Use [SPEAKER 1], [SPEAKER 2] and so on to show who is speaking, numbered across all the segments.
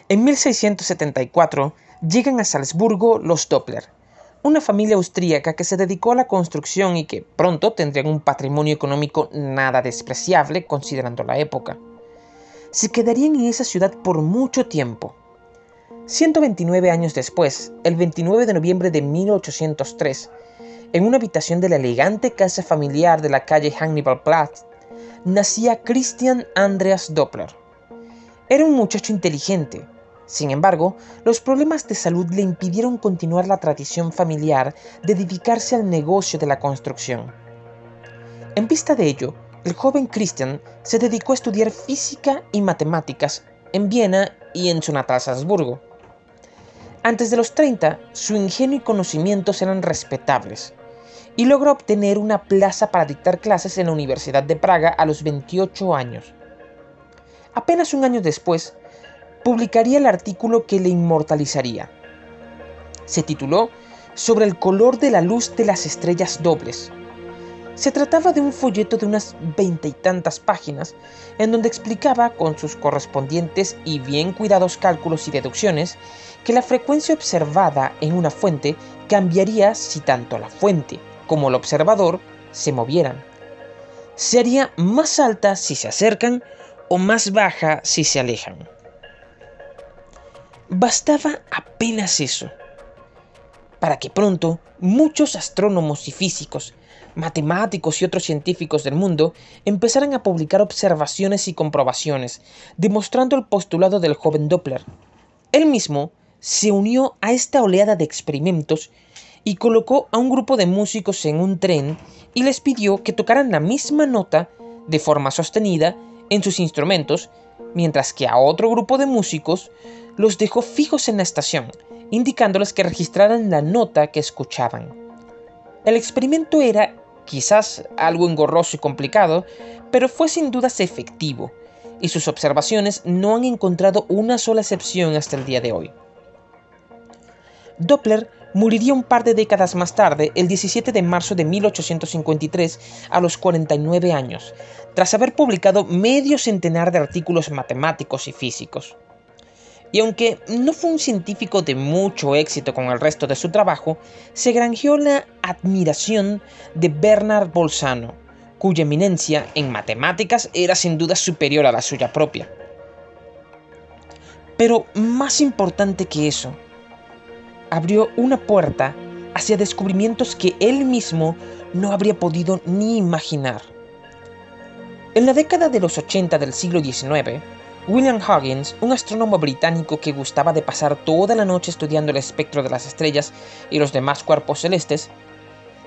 [SPEAKER 1] En 1674 llegan a Salzburgo los Doppler, una familia austríaca que se dedicó a la construcción y que pronto tendrían un patrimonio económico nada despreciable considerando la época. Se quedarían en esa ciudad por mucho tiempo. 129 años después, el 29 de noviembre de 1803, en una habitación de la elegante casa familiar de la calle Hannibalplatz, nacía Christian Andreas Doppler. Era un muchacho inteligente. Sin embargo, los problemas de salud le impidieron continuar la tradición familiar de dedicarse al negocio de la construcción. En vista de ello, el joven Christian se dedicó a estudiar física y matemáticas en Viena y en su natal Salzburgo. Antes de los 30, su ingenio y conocimientos eran respetables, y logró obtener una plaza para dictar clases en la Universidad de Praga a los 28 años. Apenas un año después, publicaría el artículo que le inmortalizaría. Se tituló Sobre el color de la luz de las estrellas dobles. Se trataba de un folleto de unas 20 y tantas páginas, en donde explicaba, con sus correspondientes y bien cuidados cálculos y deducciones, que la frecuencia observada en una fuente cambiaría si tanto la fuente como el observador se movieran. Se haría más alta si se acercan o más baja si se alejan. Bastaba apenas eso para que pronto muchos astrónomos y físicos, matemáticos y otros científicos del mundo empezaran a publicar observaciones y comprobaciones, demostrando el postulado del joven Doppler. Él mismo se unió a esta oleada de experimentos y colocó a un grupo de músicos en un tren y les pidió que tocaran la misma nota de forma sostenida en sus instrumentos, mientras que a otro grupo de músicos los dejó fijos en la estación, indicándoles que registraran la nota que escuchaban. El experimento era, quizás, algo engorroso y complicado, pero fue sin dudas efectivo, y sus observaciones no han encontrado una sola excepción hasta el día de hoy. Doppler moriría un par de décadas más tarde, el 17 de marzo de 1853, a los 49 años, tras haber publicado medio centenar de artículos matemáticos y físicos. Y aunque no fue un científico de mucho éxito con el resto de su trabajo, se granjeó la admiración de Bernard Bolzano, cuya eminencia en matemáticas era sin duda superior a la suya propia. Pero más importante que eso, abrió una puerta hacia descubrimientos que él mismo no habría podido ni imaginar. En la década de los 80 del siglo XIX, William Huggins, un astrónomo británico que gustaba de pasar toda la noche estudiando el espectro de las estrellas y los demás cuerpos celestes,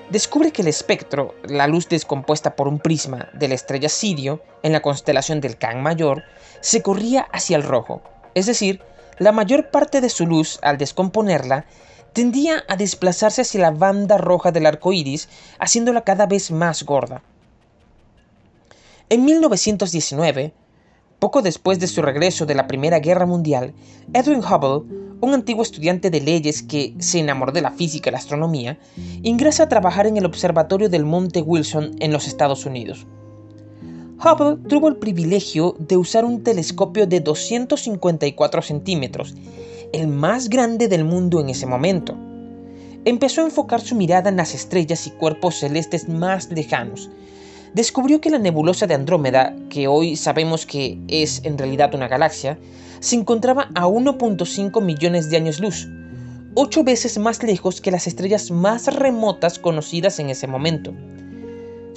[SPEAKER 1] descubre que el espectro, la luz descompuesta por un prisma de la estrella Sirio en la constelación del Can Mayor, se corría hacia el rojo, es decir, la mayor parte de su luz, al descomponerla, tendía a desplazarse hacia la banda roja del arco iris, haciéndola cada vez más gorda. En 1919, poco después de su regreso de la Primera Guerra Mundial, Edwin Hubble, un antiguo estudiante de leyes que se enamoró de la física y la astronomía, ingresa a trabajar en el observatorio del Monte Wilson en los Estados Unidos. Hubble tuvo el privilegio de usar un telescopio de 254 centímetros, el más grande del mundo en ese momento. Empezó a enfocar su mirada en las estrellas y cuerpos celestes más lejanos. Descubrió que la nebulosa de Andrómeda, que hoy sabemos que es en realidad una galaxia, se encontraba a 1.5 millones de años luz, 8 veces más lejos que las estrellas más remotas conocidas en ese momento.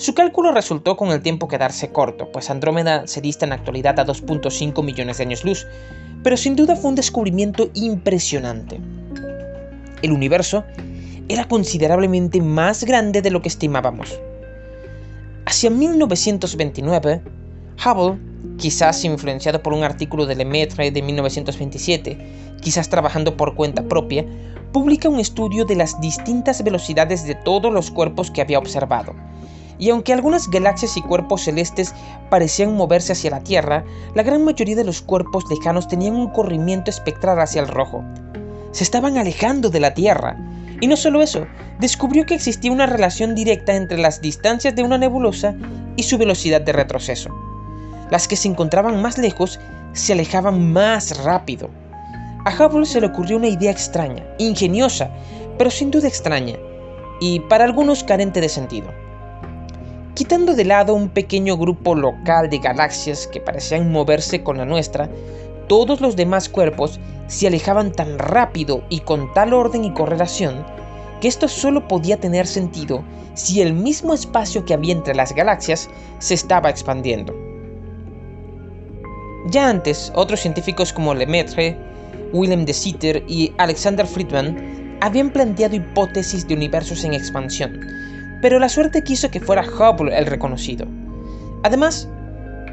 [SPEAKER 1] Su cálculo resultó con el tiempo quedarse corto, pues Andrómeda se dista en la actualidad a 2.5 millones de años luz, pero sin duda fue un descubrimiento impresionante. El universo era considerablemente más grande de lo que estimábamos. Hacia 1929, Hubble, quizás influenciado por un artículo de Lemaitre de 1927, quizás trabajando por cuenta propia, publica un estudio de las distintas velocidades de todos los cuerpos que había observado. Y aunque algunas galaxias y cuerpos celestes parecían moverse hacia la Tierra, la gran mayoría de los cuerpos lejanos tenían un corrimiento espectral hacia el rojo. Se estaban alejando de la Tierra. Y no solo eso, descubrió que existía una relación directa entre las distancias de una nebulosa y su velocidad de retroceso. Las que se encontraban más lejos se alejaban más rápido. A Hubble se le ocurrió una idea extraña, ingeniosa, pero sin duda extraña, y para algunos carente de sentido. Quitando de lado un pequeño grupo local de galaxias que parecían moverse con la nuestra, todos los demás cuerpos se alejaban tan rápido y con tal orden y correlación que esto solo podía tener sentido si el mismo espacio que había entre las galaxias se estaba expandiendo. Ya antes, otros científicos como Lemaitre, Willem de Sitter y Alexander Friedmann habían planteado hipótesis de universos en expansión, pero la suerte quiso que fuera Hubble el reconocido. Además,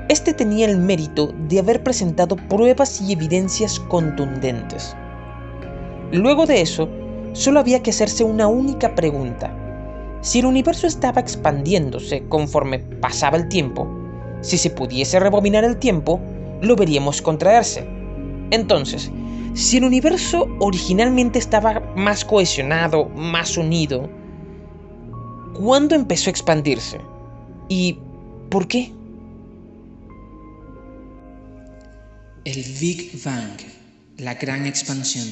[SPEAKER 1] este tenía el mérito de haber presentado pruebas y evidencias contundentes. Luego de eso, solo había que hacerse una única pregunta. Si el universo estaba expandiéndose conforme pasaba el tiempo, si se pudiese rebobinar el tiempo, lo veríamos contraerse. Entonces, si el universo originalmente estaba más cohesionado, más unido, ¿cuándo empezó a expandirse? ¿Y por qué?
[SPEAKER 2] El Big Bang, la gran expansión.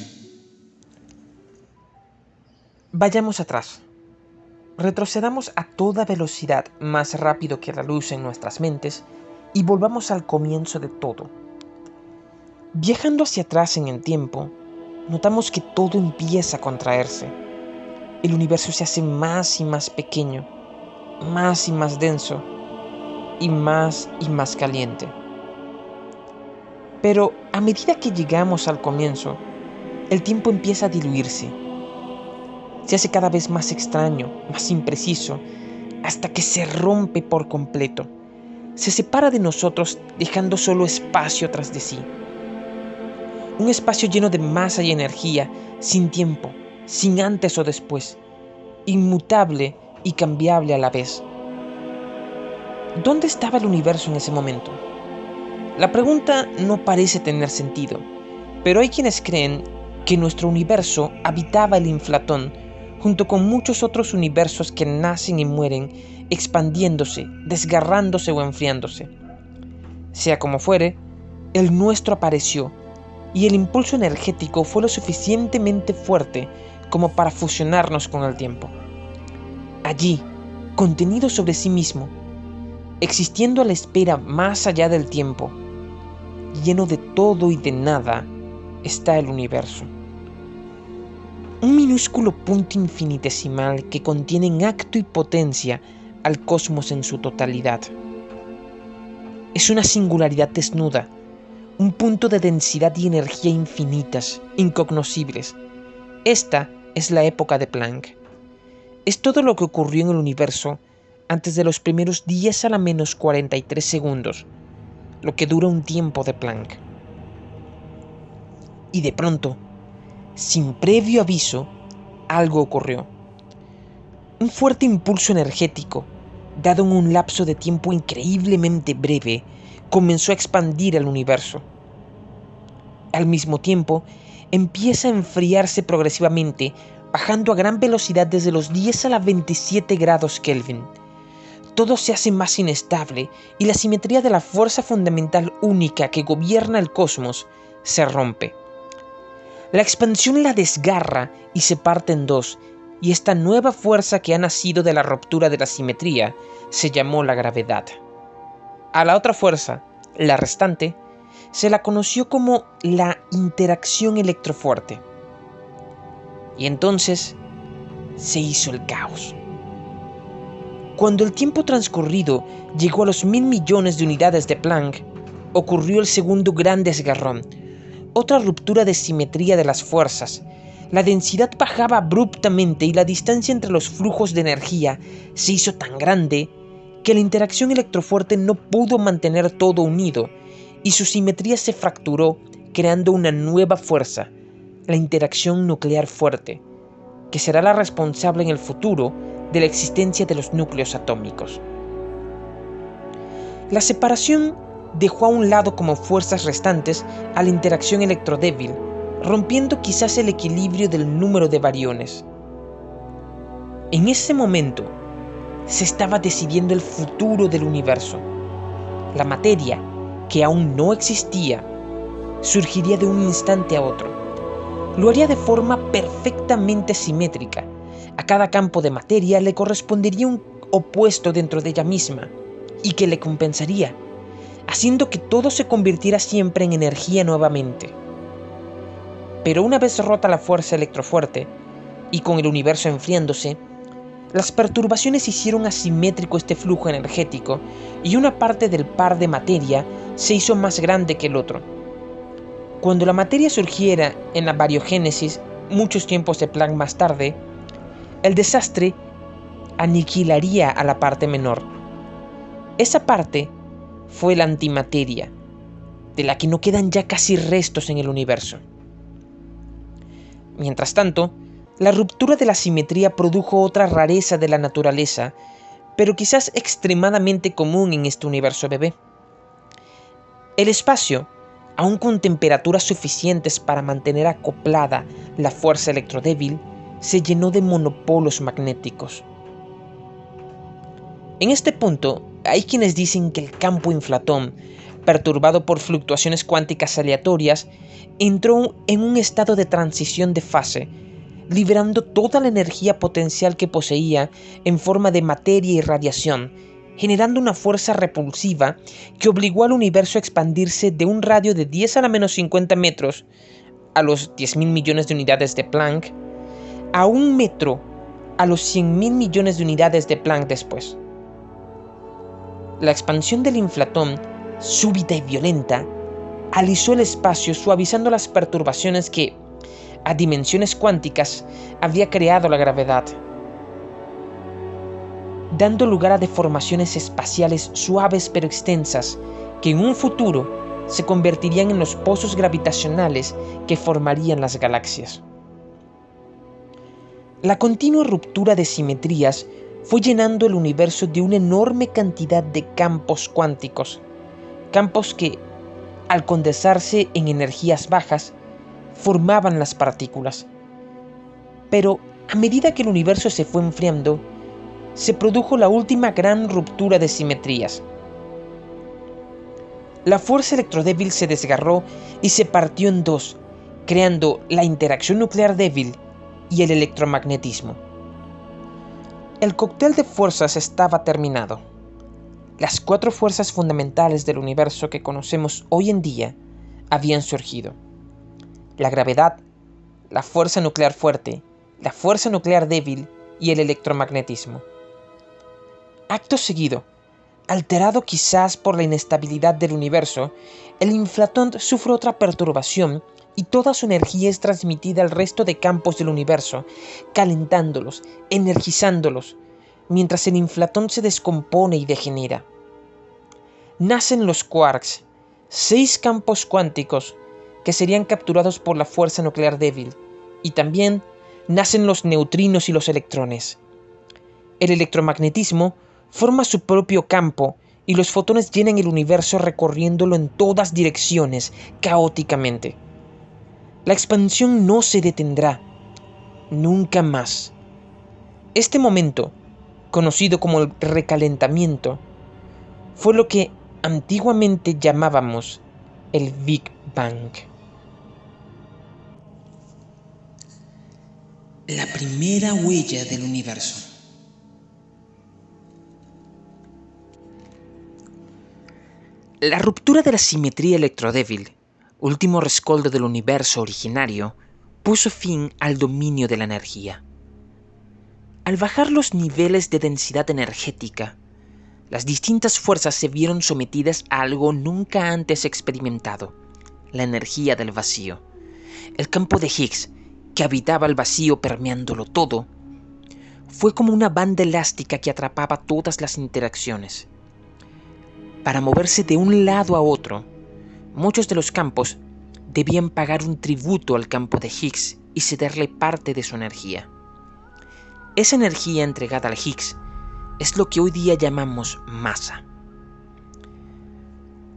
[SPEAKER 1] Vayamos atrás. Retrocedamos a toda velocidad más rápido que la luz en nuestras mentes y volvamos al comienzo de todo. Viajando hacia atrás en el tiempo, notamos que todo empieza a contraerse. El universo se hace más y más pequeño, más y más denso y más caliente. Pero a medida que llegamos al comienzo, el tiempo empieza a diluirse. Se hace cada vez más extraño, más impreciso, hasta que se rompe por completo. Se separa de nosotros dejando solo espacio tras de sí. Un espacio lleno de masa y energía, sin tiempo, sin antes o después, inmutable y cambiable a la vez. ¿Dónde estaba el universo en ese momento? La pregunta no parece tener sentido, pero hay quienes creen que nuestro universo habitaba el inflatón junto con muchos otros universos que nacen y mueren, expandiéndose, desgarrándose o enfriándose. Sea como fuere, el nuestro apareció, y el impulso energético fue lo suficientemente fuerte como para fusionarnos con el tiempo. Allí, contenido sobre sí mismo, existiendo a la espera más allá del tiempo, lleno de todo y de nada, está el universo. Un minúsculo punto infinitesimal que contiene en acto y potencia al cosmos en su totalidad. Es una singularidad desnuda, un punto de densidad y energía infinitas, incognoscibles. Esta es la época de Planck. Es todo lo que ocurrió en el universo antes de los primeros 10 a la menos 43 segundos, lo que dura un tiempo de Planck. Y de pronto, sin previo aviso, algo ocurrió. Un fuerte impulso energético, dado en un lapso de tiempo increíblemente breve, comenzó a expandir el universo. Al mismo tiempo, empieza a enfriarse progresivamente, bajando a gran velocidad desde los 10 a la 27 grados Kelvin. Todo se hace más inestable y la simetría de la fuerza fundamental única que gobierna el cosmos se rompe. La expansión la desgarra y se parte en dos, y esta nueva fuerza que ha nacido de la ruptura de la simetría se llamó la gravedad. A la otra fuerza, la restante, se la conoció como la interacción electrofuerte. Y entonces se hizo el caos. Cuando el tiempo transcurrido llegó a los 1.000 millones de unidades de Planck, ocurrió el segundo gran desgarrón, otra ruptura de simetría de las fuerzas. La densidad bajaba abruptamente y la distancia entre los flujos de energía se hizo tan grande que la interacción electrofuerte no pudo mantener todo unido y su simetría se fracturó, creando una nueva fuerza, la interacción nuclear fuerte, que será la responsable en el futuro de la existencia de los núcleos atómicos. La separación dejó a un lado como fuerzas restantes a la interacción electrodébil, rompiendo quizás el equilibrio del número de bariones. En ese momento se estaba decidiendo el futuro del universo. La materia, que aún no existía, surgiría de un instante a otro. lo haría de forma perfectamente simétrica. A cada campo de materia le correspondería un opuesto dentro de ella misma, y que le compensaría, haciendo que todo se convirtiera siempre en energía nuevamente. Pero una vez rota la fuerza electrofuerte, y con el universo enfriándose, las perturbaciones hicieron asimétrico este flujo energético, y una parte del par de materia se hizo más grande que el otro. Cuando la materia surgiera en la bariogénesis, muchos tiempos de Planck más tarde, el desastre aniquilaría a la parte menor. Esa parte fue la antimateria, de la que no quedan ya casi restos en el universo. Mientras tanto, la ruptura de la simetría produjo otra rareza de la naturaleza, pero quizás extremadamente común en este universo bebé. El espacio, aun con temperaturas suficientes para mantener acoplada la fuerza electrodébil, se llenó de monopolos magnéticos. En este punto, hay quienes dicen que el campo inflatón, perturbado por fluctuaciones cuánticas aleatorias, entró en un estado de transición de fase, liberando toda la energía potencial que poseía en forma de materia y radiación, generando una fuerza repulsiva que obligó al universo a expandirse de un radio de 10 a la menos 50 metros, a los 10.000 millones de unidades de Planck, a 1 metro, a los 100.000 millones de unidades de Planck después. La expansión del inflatón, súbita y violenta, alisó el espacio suavizando las perturbaciones que, a dimensiones cuánticas, había creado la gravedad, dando lugar a deformaciones espaciales suaves pero extensas que en un futuro se convertirían en los pozos gravitacionales que formarían las galaxias. La continua ruptura de simetrías fue llenando el universo de una enorme cantidad de campos cuánticos, campos que, al condensarse en energías bajas, formaban las partículas. Pero a medida que el universo se fue enfriando, se produjo la última gran ruptura de simetrías. La fuerza electrodébil se desgarró y se partió en dos, creando la interacción nuclear débil y el electromagnetismo. El cóctel de fuerzas estaba terminado. Las 4 fuerzas fundamentales del universo que conocemos hoy en día habían surgido: la gravedad, la fuerza nuclear fuerte, la fuerza nuclear débil y el electromagnetismo. Acto seguido, alterado quizás por la inestabilidad del universo, el inflatón sufre otra perturbación y toda su energía es transmitida al resto de campos del universo, calentándolos, energizándolos, mientras el inflatón se descompone y degenera. Nacen los quarks, 6 campos cuánticos que serían capturados por la fuerza nuclear débil, y también nacen los neutrinos y los electrones. El electromagnetismo forma su propio campo y los fotones llenan el universo recorriéndolo en todas direcciones, caóticamente. La expansión no se detendrá, nunca más. Este momento, conocido como el recalentamiento, fue lo que antiguamente llamábamos el Big Bang.
[SPEAKER 2] La primera huella del universo.
[SPEAKER 1] La ruptura de la simetría electrodébil, último rescoldo del universo originario, puso fin al dominio de la energía. Al bajar los niveles de densidad energética, las distintas fuerzas se vieron sometidas a algo nunca antes experimentado: la energía del vacío. El campo de Higgs, que habitaba el vacío permeándolo todo, fue como una banda elástica que atrapaba todas las interacciones. Para moverse de un lado a otro, muchos de los campos debían pagar un tributo al campo de Higgs y cederle parte de su energía. Esa energía entregada al Higgs es lo que hoy día llamamos masa.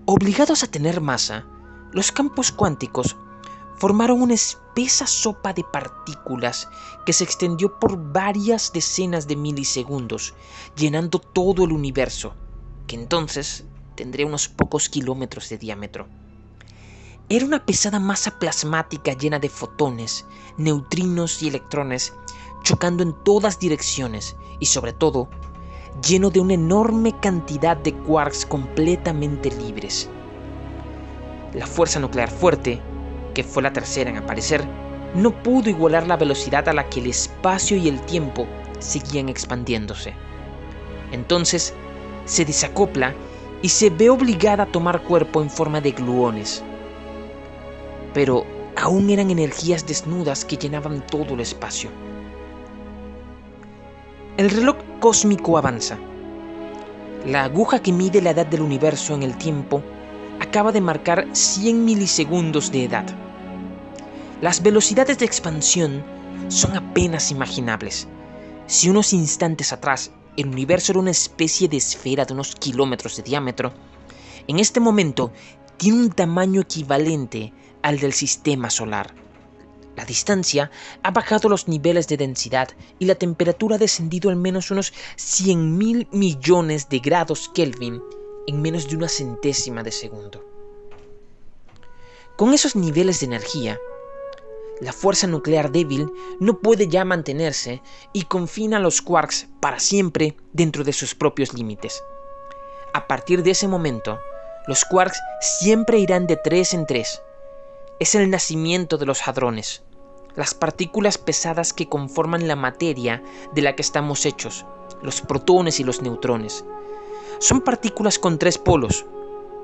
[SPEAKER 1] Obligados a tener masa, los campos cuánticos formaron una espesa sopa de partículas que se extendió por varias decenas de milisegundos, llenando todo el universo, que entonces tendría unos pocos kilómetros de diámetro. Era una pesada masa plasmática llena de fotones, neutrinos y electrones, chocando en todas direcciones y, sobre todo, lleno de una enorme cantidad de quarks completamente libres. La fuerza nuclear fuerte, que fue la tercera en aparecer, no pudo igualar la velocidad a la que el espacio y el tiempo seguían expandiéndose. Entonces, se desacopla y se ve obligada a tomar cuerpo en forma de gluones. Pero aún eran energías desnudas que llenaban todo el espacio. El reloj cósmico avanza. La aguja que mide la edad del universo en el tiempo acaba de marcar 100 milisegundos de edad. Las velocidades de expansión son apenas imaginables. Si unos instantes atrás el universo era una especie de esfera de unos kilómetros de diámetro, en este momento tiene un tamaño equivalente al del sistema solar. La distancia ha bajado los niveles de densidad y la temperatura ha descendido al menos unos 100.000 millones de grados Kelvin en menos de una centésima de segundo. Con esos niveles de energía, la fuerza nuclear débil no puede ya mantenerse y confina a los quarks para siempre dentro de sus propios límites. A partir de ese momento, los quarks siempre irán de 3 en 3. Es el nacimiento de los hadrones, las partículas pesadas que conforman la materia de la que estamos hechos, los protones y los neutrones. Son partículas con 3 polos,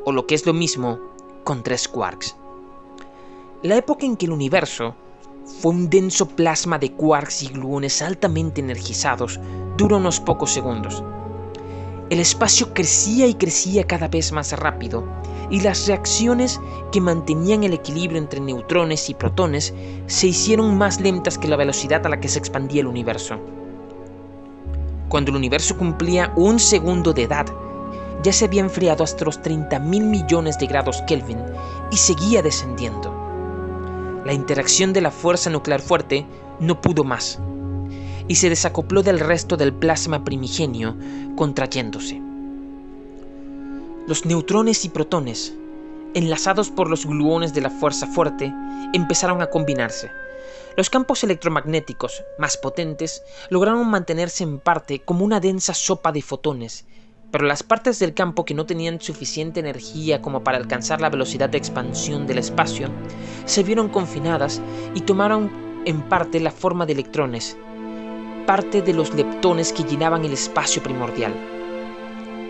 [SPEAKER 1] o lo que es lo mismo, con 3 quarks. La época en que el universo fue un denso plasma de quarks y gluones altamente energizados dura unos pocos segundos. El espacio crecía y crecía cada vez más rápido, y las reacciones que mantenían el equilibrio entre neutrones y protones se hicieron más lentas que la velocidad a la que se expandía el universo. Cuando el universo cumplía 1 segundo de edad, ya se había enfriado hasta los 30.000 millones de grados Kelvin y seguía descendiendo. La interacción de la fuerza nuclear fuerte no pudo más, y se desacopló del resto del plasma primigenio, contrayéndose. Los neutrones y protones, enlazados por los gluones de la fuerza fuerte, empezaron a combinarse. Los campos electromagnéticos, más potentes, lograron mantenerse en parte como una densa sopa de fotones, pero las partes del campo que no tenían suficiente energía como para alcanzar la velocidad de expansión del espacio, se vieron confinadas y tomaron en parte la forma de electrones, parte de los leptones que llenaban el espacio primordial.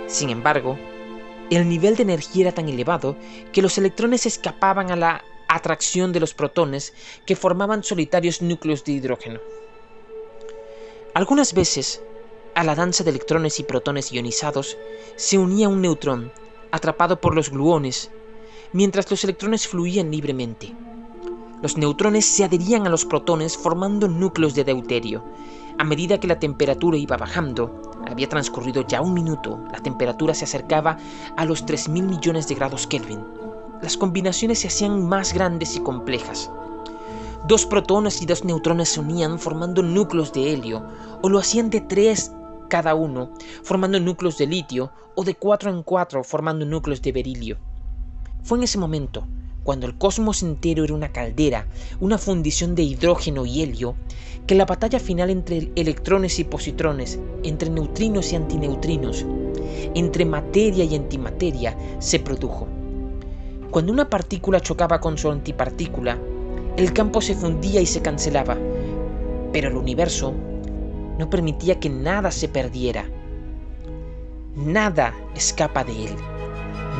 [SPEAKER 1] Sin embargo, el nivel de energía era tan elevado que los electrones escapaban a la atracción de los protones que formaban solitarios núcleos de hidrógeno. Algunas veces, a la danza de electrones y protones ionizados se unía un neutrón, atrapado por los gluones, mientras los electrones fluían libremente. Los neutrones se adherían a los protones formando núcleos de deuterio. A medida que la temperatura iba bajando, había transcurrido ya 1 minuto, la temperatura se acercaba a los 3.000 millones de grados Kelvin. Las combinaciones se hacían más grandes y complejas. 2 protones y 2 neutrones se unían formando núcleos de helio, o lo hacían de 3 cada uno, formando núcleos de litio, o de 4 en 4, formando núcleos de berilio. Fue en ese momento, cuando el cosmos entero era una caldera, una fundición de hidrógeno y helio, que la batalla final entre electrones y positrones, entre neutrinos y antineutrinos, entre materia y antimateria, se produjo. Cuando una partícula chocaba con su antipartícula, el campo se fundía y se cancelaba, pero el universo no permitía que nada se perdiera. Nada escapa de él,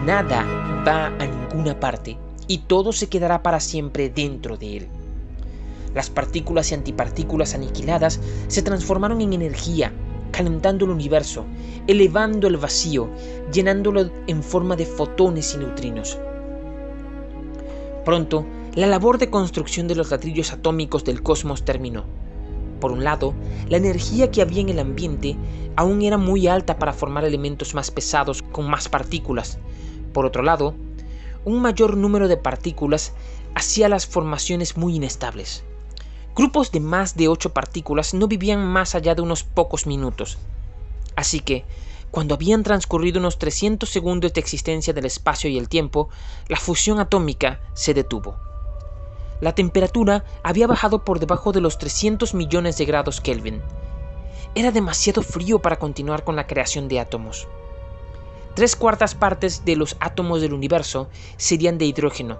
[SPEAKER 1] nada va a ninguna parte y todo se quedará para siempre dentro de él. Las partículas y antipartículas aniquiladas se transformaron en energía, calentando el universo, elevando el vacío, llenándolo en forma de fotones y neutrinos. Pronto, la labor de construcción de los ladrillos atómicos del cosmos terminó. Por un lado, la energía que había en el ambiente aún era muy alta para formar elementos más pesados con más partículas. Por otro lado, un mayor número de partículas hacía las formaciones muy inestables. Grupos de más de 8 partículas no vivían más allá de unos pocos minutos. Así que, Cuando habían transcurrido unos 300 segundos de existencia del espacio y el tiempo, la fusión atómica se detuvo. La temperatura había bajado por debajo de los 300 millones de grados Kelvin. Era demasiado frío para continuar con la creación de átomos. 3/4 partes de los átomos del universo serían de hidrógeno.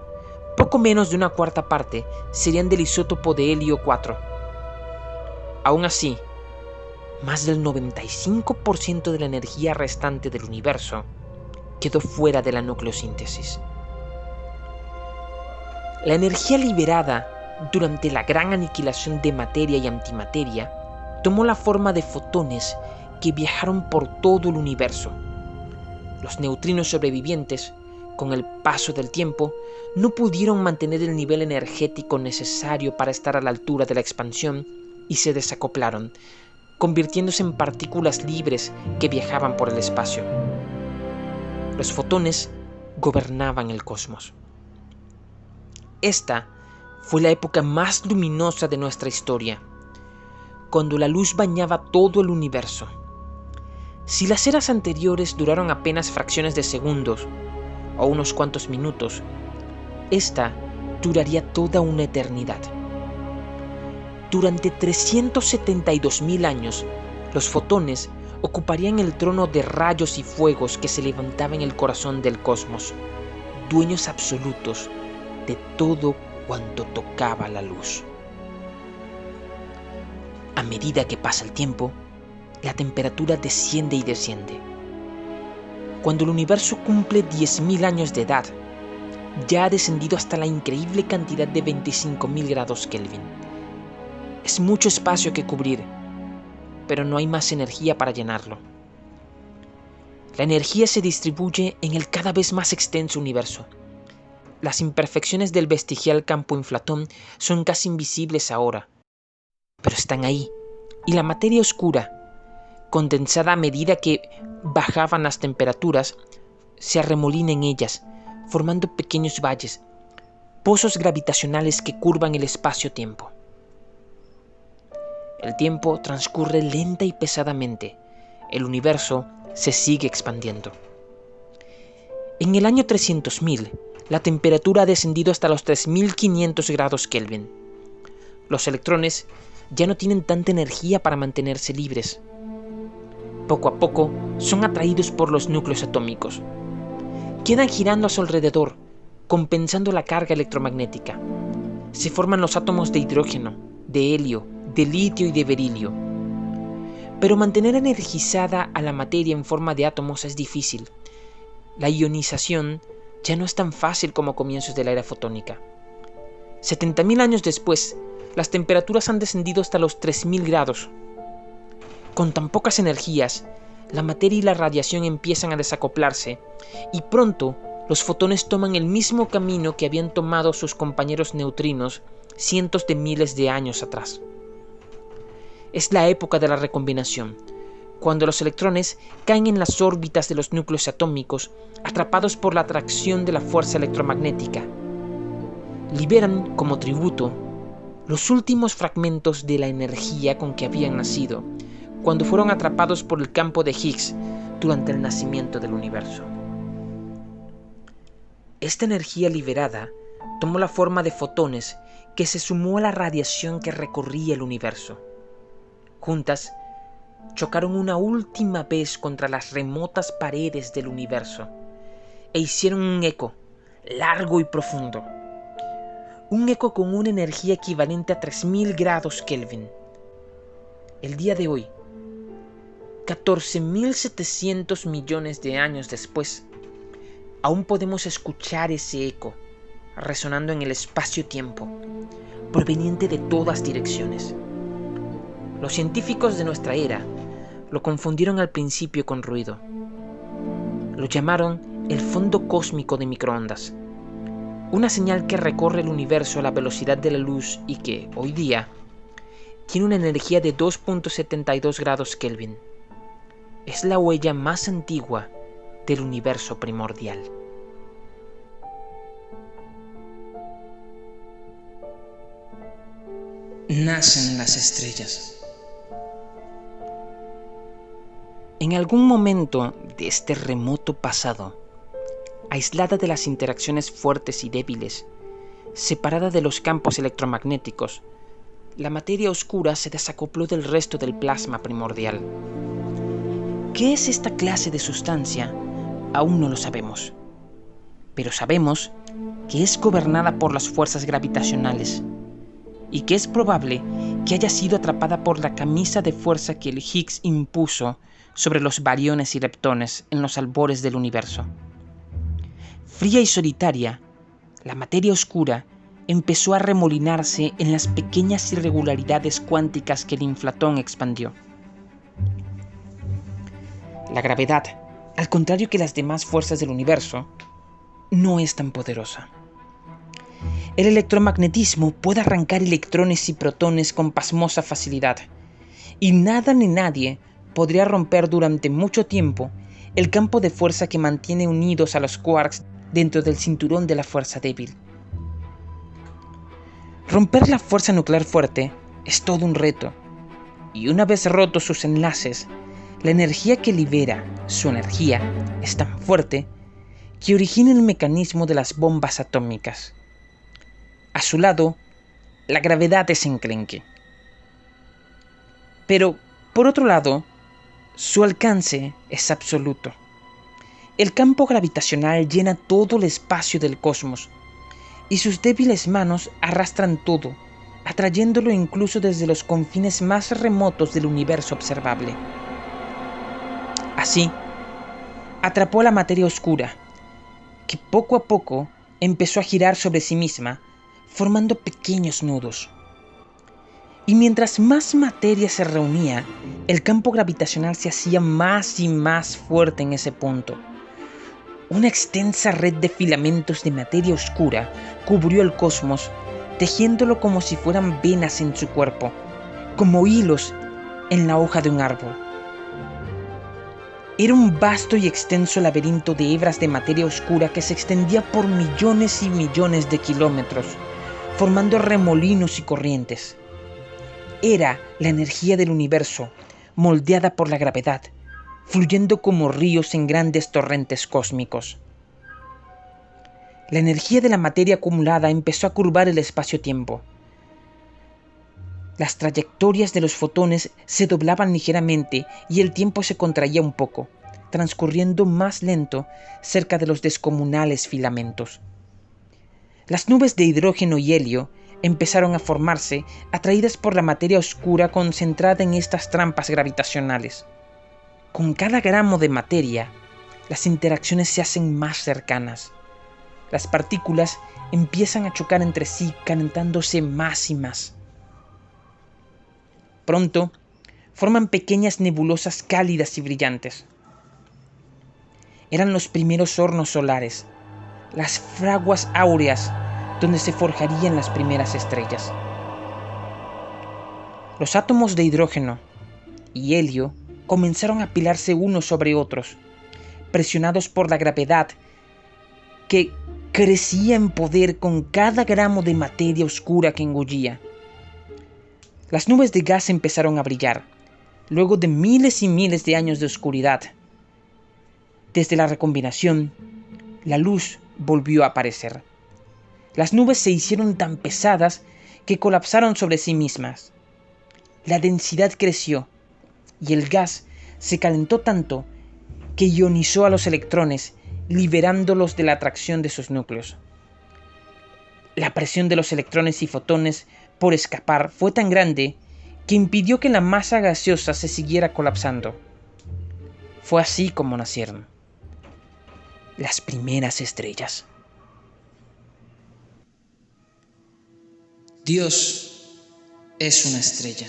[SPEAKER 1] Poco menos de 1/4 parte serían del isótopo de helio 4. Aún así, más del 95% de la energía restante del universo quedó fuera de la nucleosíntesis. La energía liberada durante la gran aniquilación de materia y antimateria tomó la forma de fotones que viajaron por todo el universo. Los neutrinos sobrevivientes, con el paso del tiempo, no pudieron mantener el nivel energético necesario para estar a la altura de la expansión y se desacoplaron, convirtiéndose en partículas libres que viajaban por el espacio. Los fotones gobernaban el cosmos. Esta fue la época más luminosa de nuestra historia, cuando la luz bañaba todo el universo. Si las eras anteriores duraron apenas fracciones de segundos o unos cuantos minutos, esta duraría toda una eternidad. Durante 372.000 años, los fotones ocuparían el trono de rayos y fuegos que se levantaba en el corazón del cosmos, dueños absolutos de todo cuanto tocaba la luz. A medida que pasa el tiempo, la temperatura desciende y desciende. Cuando el universo cumple 10.000 años de edad, ya ha descendido hasta la increíble cantidad de 25.000 grados Kelvin. Es mucho espacio que cubrir, pero no hay más energía para llenarlo. La energía se distribuye en el cada vez más extenso universo. Las imperfecciones del bestigial campo inflatón son casi invisibles ahora, pero están ahí, y la materia oscura, condensada a medida que bajaban las temperaturas, se arremolina en ellas, formando pequeños valles, pozos gravitacionales que curvan el espacio-tiempo. El tiempo transcurre lenta y pesadamente. El universo se sigue expandiendo. En el año 300.000, la temperatura ha descendido hasta los 3.500 grados Kelvin. Los electrones ya no tienen tanta energía para mantenerse libres. Poco a poco son atraídos por los núcleos atómicos. Quedan girando a su alrededor, compensando la carga electromagnética. Se forman los átomos de hidrógeno, de helio, de litio y de berilio. Pero mantener energizada a la materia en forma de átomos es difícil. La ionización ya no es tan fácil como a comienzos de la era fotónica. 70.000 años después, las temperaturas han descendido hasta los 3.000 grados. Con tan pocas energías, la materia y la radiación empiezan a desacoplarse, y pronto los fotones toman el mismo camino que habían tomado sus compañeros neutrinos cientos de miles de años atrás. Es la época de la recombinación, cuando los electrones caen en las órbitas de los núcleos atómicos, atrapados por la atracción de la fuerza electromagnética. Liberan, como tributo, los últimos fragmentos de la energía con que habían nacido, cuando fueron atrapados por el campo de Higgs durante el nacimiento del universo. Esta energía liberada tomó la forma de fotones que se sumó a la radiación que recorría el universo. Juntas, chocaron una última vez contra las remotas paredes del universo e hicieron un eco largo y profundo. Un eco con una energía equivalente a 3.000 grados Kelvin. El día de hoy, 14.700 millones de años después, aún podemos escuchar ese eco resonando en el espacio-tiempo, proveniente de todas direcciones. Los científicos de nuestra era lo confundieron al principio con ruido. Lo llamaron el fondo cósmico de microondas, una señal que recorre el universo a la velocidad de la luz y que, hoy día, tiene una energía de 2.72 grados Kelvin. Es la huella más antigua del universo primordial.
[SPEAKER 2] Nacen las estrellas.
[SPEAKER 1] En algún momento de este remoto pasado, aislada de las interacciones fuertes y débiles, separada de los campos electromagnéticos, la materia oscura se desacopló del resto del plasma primordial. ¿Qué es esta clase de sustancia? Aún no lo sabemos. Pero sabemos que es gobernada por las fuerzas gravitacionales y que es probable que haya sido atrapada por la camisa de fuerza que el Higgs impuso sobre los bariones y leptones en los albores del universo. Fría y solitaria, la materia oscura empezó a remolinarse en las pequeñas irregularidades cuánticas que el inflatón expandió. La gravedad, al contrario que las demás fuerzas del universo, no es tan poderosa. El electromagnetismo puede arrancar electrones y protones con pasmosa facilidad, y nada ni nadie podría romper durante mucho tiempo el campo de fuerza que mantiene unidos a los quarks dentro del cinturón de la fuerza débil. Romper la fuerza nuclear fuerte es todo un reto, y una vez rotos sus enlaces, la energía que libera su energía es tan fuerte que origina el mecanismo de las bombas atómicas. A su lado, la gravedad es enclenque. Pero, por otro lado, su alcance es absoluto. El campo gravitacional llena todo el espacio del cosmos, y sus débiles manos arrastran todo, atrayéndolo incluso desde los confines más remotos del universo observable. Así, atrapó a la materia oscura, que poco a poco empezó a girar sobre sí misma, formando pequeños nudos. Y mientras más materia se reunía, el campo gravitacional se hacía más y más fuerte en ese punto. Una extensa red de filamentos de materia oscura cubrió el cosmos, tejiéndolo como si fueran venas en su cuerpo, como hilos en la hoja de un árbol. Era un vasto y extenso laberinto de hebras de materia oscura que se extendía por millones y millones de kilómetros, formando remolinos y corrientes. Era la energía del universo, moldeada por la gravedad, fluyendo como ríos en grandes torrentes cósmicos. La energía de la materia acumulada empezó a curvar el espacio-tiempo. Las trayectorias de los fotones se doblaban ligeramente y el tiempo se contraía un poco, transcurriendo más lento cerca de los descomunales filamentos. Las nubes de hidrógeno y helio empezaron a formarse, atraídas por la materia oscura concentrada en estas trampas gravitacionales. Con cada gramo de materia, las interacciones se hacen más cercanas. Las partículas empiezan a chocar entre sí, calentándose más y más. Pronto, forman pequeñas nebulosas cálidas y brillantes. Eran los primeros hornos solares, las fraguas áureas donde se forjarían las primeras estrellas. Los átomos de hidrógeno y helio comenzaron a apilarse unos sobre otros, presionados por la gravedad que crecía en poder con cada gramo de materia oscura que engullía. Las nubes de gas empezaron a brillar, luego de miles y miles de años de oscuridad. Desde la recombinación, la luz volvió a aparecer. Las nubes se hicieron tan pesadas que colapsaron sobre sí mismas. La densidad creció y el gas se calentó tanto que ionizó a los electrones, liberándolos de la atracción de sus núcleos. La presión de los electrones y fotones por escapar fue tan grande que impidió que la masa gaseosa se siguiera colapsando. Fue así como nacieron las primeras estrellas.
[SPEAKER 2] Dios es una estrella.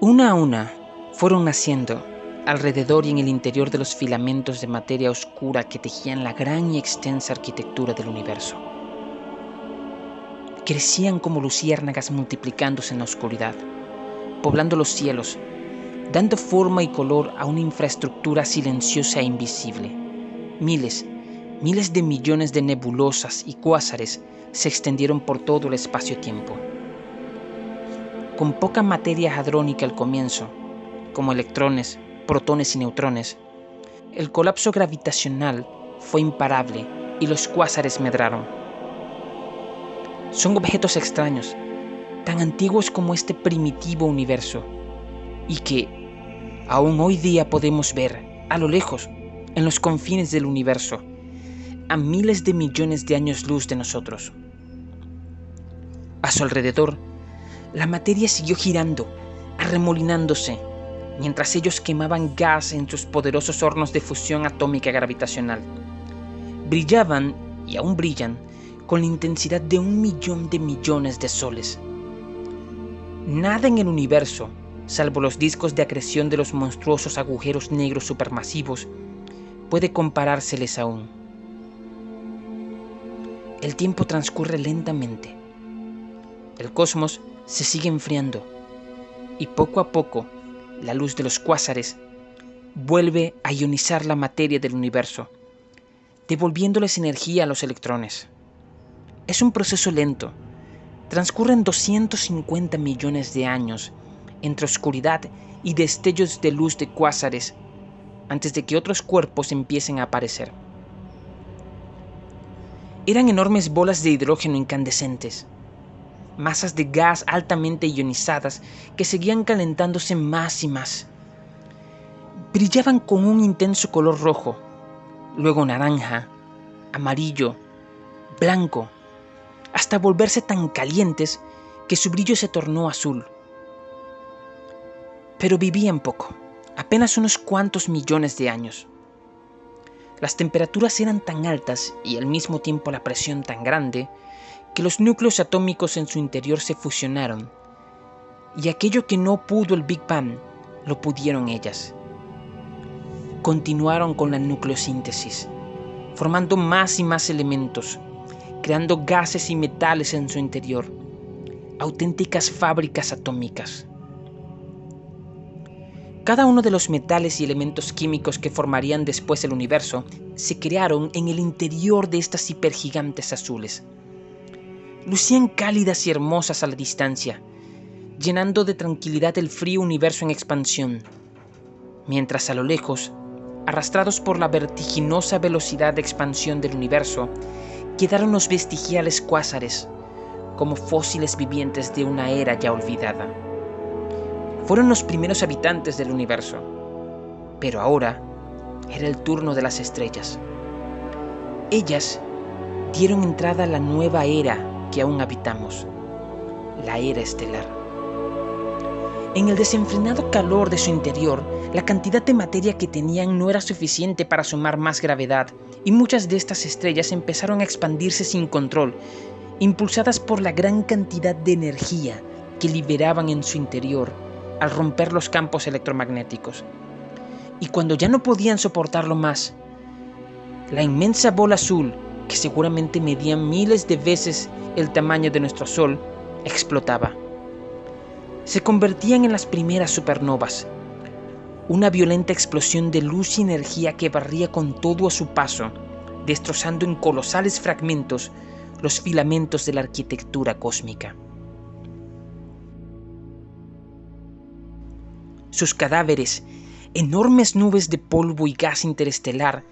[SPEAKER 1] Una a una fueron naciendo alrededor y en el interior de los filamentos de materia oscura que tejían la gran y extensa arquitectura del universo. Crecían como luciérnagas multiplicándose en la oscuridad, poblando los cielos, dando forma y color a una infraestructura silenciosa e invisible. Miles
[SPEAKER 3] Miles de millones de nebulosas y cuásares se extendieron por todo el espacio-tiempo. Con poca materia hadrónica al comienzo, como electrones, protones y neutrones, el colapso gravitacional fue imparable y los cuásares medraron. Son objetos extraños, tan antiguos como este primitivo universo, y que aún hoy día podemos ver, a lo lejos, en los confines del universo, a miles de millones de años luz de nosotros. A su alrededor, la materia siguió girando, arremolinándose, mientras ellos quemaban gas en sus poderosos hornos de fusión atómica gravitacional. Brillaban, y aún brillan, con la intensidad de 1.000.000 de millones de soles. Nada en el universo, salvo los discos de acreción de los monstruosos agujeros negros supermasivos, puede comparárseles aún. El tiempo transcurre lentamente. El cosmos se sigue enfriando y poco a poco la luz de los cuásares vuelve a ionizar la materia del universo, devolviéndoles energía a los electrones. Es un proceso lento. Transcurren 250 millones de años entre oscuridad y destellos de luz de cuásares antes de que otros cuerpos empiecen a aparecer. Eran enormes bolas de hidrógeno incandescentes, masas de gas altamente ionizadas que seguían calentándose más y más. Brillaban con un intenso color rojo, luego naranja, amarillo, blanco, hasta volverse tan calientes que su brillo se tornó azul. Pero vivían poco, apenas unos cuantos millones de años. Las temperaturas eran tan altas y al mismo tiempo la presión tan grande que los núcleos atómicos en su interior se fusionaron, y aquello que no pudo el Big Bang, lo pudieron ellas. Continuaron con la nucleosíntesis, formando más y más elementos, creando gases y metales en su interior, auténticas fábricas atómicas. Cada uno de los metales y elementos químicos que formarían después el universo se crearon en el interior de estas hipergigantes azules. Lucían cálidas y hermosas a la distancia, llenando de tranquilidad el frío universo en expansión, mientras a lo lejos, arrastrados por la vertiginosa velocidad de expansión del universo, quedaron los vestigiales cuásares, como fósiles vivientes de una era ya olvidada. Fueron los primeros habitantes del universo, pero ahora era el turno de las estrellas. Ellas dieron entrada a la nueva era que aún habitamos, la era estelar. En el desenfrenado calor de su interior, la cantidad de materia que tenían no era suficiente para sumar más gravedad, y muchas de estas estrellas empezaron a expandirse sin control, impulsadas por la gran cantidad de energía que liberaban en su interior al romper los campos electromagnéticos. Y cuando ya no podían soportarlo más, la inmensa bola azul, que seguramente medía miles de veces el tamaño de nuestro Sol, explotaba. Se convertían en las primeras supernovas, una violenta explosión de luz y energía que barría con todo a su paso, destrozando en colosales fragmentos los filamentos de la arquitectura cósmica. Sus cadáveres, enormes nubes de polvo y gas interestelar,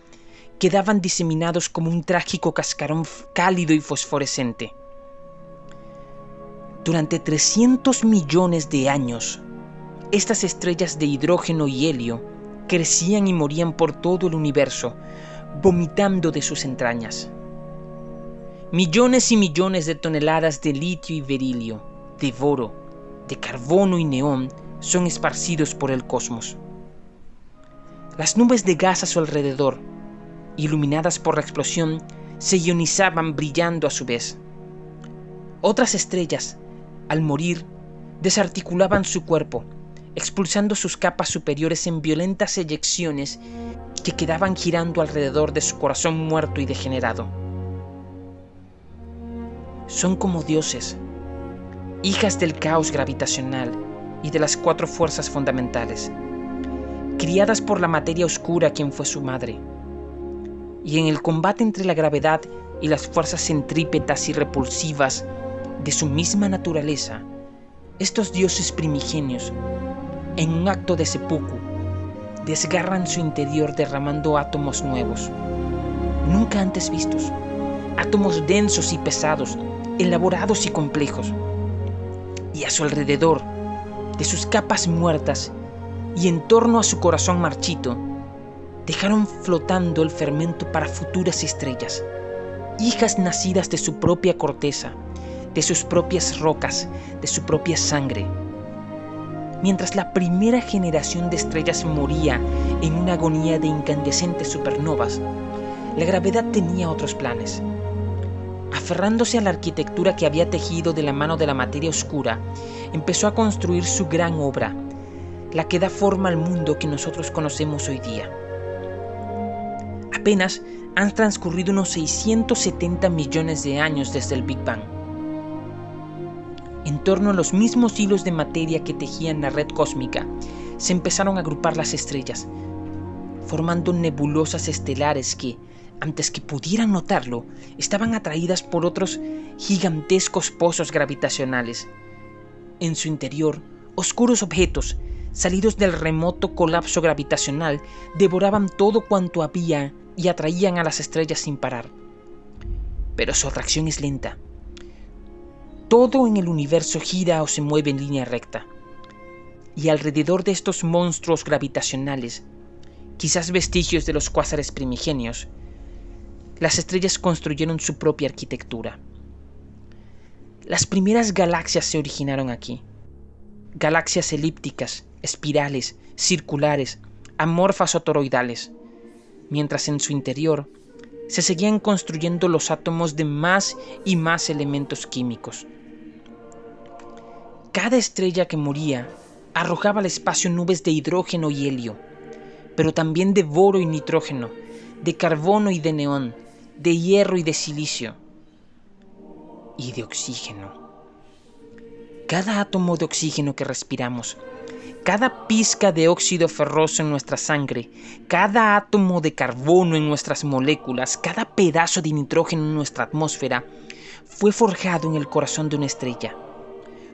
[SPEAKER 3] quedaban diseminados como un trágico cascarón cálido y fosforescente. Durante 300 millones de años, estas estrellas de hidrógeno y helio crecían y morían por todo el universo, vomitando de sus entrañas. Millones y millones de toneladas de litio y berilio, de boro, de carbono y neón son esparcidos por el cosmos. Las nubes de gas a su alrededor, iluminadas por la explosión, se ionizaban brillando a su vez. Otras estrellas, al morir, desarticulaban su cuerpo, expulsando sus capas superiores en violentas eyecciones que quedaban girando alrededor de su corazón muerto y degenerado. Son como dioses, hijas del caos gravitacional y de las 4 fuerzas fundamentales, criadas por la materia oscura quien fue su madre. Y en el combate entre la gravedad y las fuerzas centrípetas y repulsivas de su misma naturaleza, estos dioses primigenios, en un acto de seppuku, desgarran su interior derramando átomos nuevos, nunca antes vistos, átomos densos y pesados, elaborados y complejos. Y a su alrededor, de sus capas muertas y en torno a su corazón marchito, dejaron flotando el fermento para futuras estrellas, hijas nacidas de su propia corteza, de sus propias rocas, de su propia sangre. Mientras la primera generación de estrellas moría en una agonía de incandescentes supernovas, la gravedad tenía otros planes. Aferrándose a la arquitectura que había tejido de la mano de la materia oscura, empezó a construir su gran obra, la que da forma al mundo que nosotros conocemos hoy día. Apenas han transcurrido unos 670 millones de años desde el Big Bang. En torno a los mismos hilos de materia que tejían la red cósmica, se empezaron a agrupar las estrellas, formando nebulosas estelares que, antes que pudieran notarlo, estaban atraídas por otros gigantescos pozos gravitacionales. En su interior, oscuros objetos, salidos del remoto colapso gravitacional, devoraban todo cuanto había y atraían a las estrellas sin parar. Pero su atracción es lenta. Todo en el universo gira o se mueve en línea recta. Y alrededor de estos monstruos gravitacionales, quizás vestigios de los cuásares primigenios, las estrellas construyeron su propia arquitectura. Las primeras galaxias se originaron aquí. Galaxias elípticas, espirales, circulares, amorfas o toroidales, mientras en su interior se seguían construyendo los átomos de más y más elementos químicos. Cada estrella que moría arrojaba al espacio nubes de hidrógeno y helio, pero también de boro y nitrógeno, de carbono y de neón, de hierro y de silicio, y de oxígeno. Cada átomo de oxígeno que respiramos, cada pizca de óxido ferroso en nuestra sangre, cada átomo de carbono en nuestras moléculas, cada pedazo de nitrógeno en nuestra atmósfera, fue forjado en el corazón de una estrella.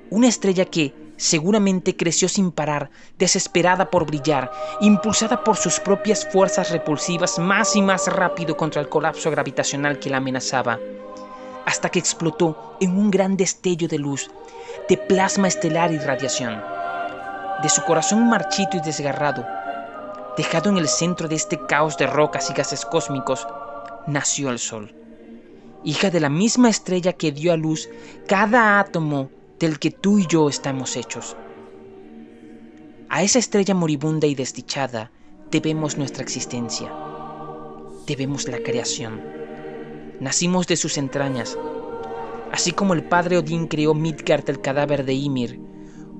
[SPEAKER 3] Una estrella que seguramente creció sin parar, desesperada por brillar, impulsada por sus propias fuerzas repulsivas más y más rápido contra el colapso gravitacional que la amenazaba, hasta que explotó en un gran destello de luz, de plasma estelar y radiación. De su corazón marchito y desgarrado, dejado en el centro de este caos de rocas y gases cósmicos, nació el Sol, hija de la misma estrella que dio a luz cada átomo del que tú y yo estamos hechos. A esa estrella moribunda y desdichada debemos nuestra existencia, debemos la creación. Nacimos de sus entrañas, así como el padre Odín creó Midgard del cadáver de Ymir,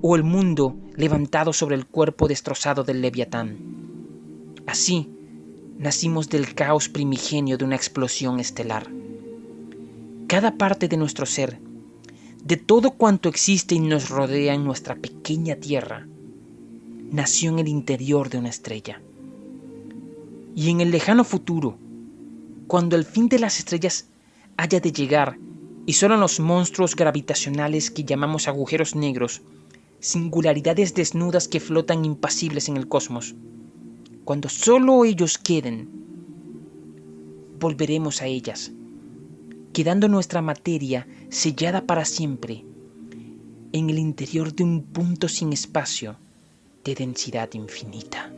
[SPEAKER 3] o el mundo levantado sobre el cuerpo destrozado del Leviatán. Así nacimos del caos primigenio de una explosión estelar. Cada parte de nuestro ser, de todo cuanto existe y nos rodea en nuestra pequeña tierra, nació en el interior de una estrella. Y en el lejano futuro, cuando el fin de las estrellas haya de llegar y solo los monstruos gravitacionales que llamamos agujeros negros, singularidades desnudas que flotan impasibles en el cosmos, cuando solo ellos queden, volveremos a ellas, quedando nuestra materia sellada para siempre en el interior de un punto sin espacio de densidad infinita.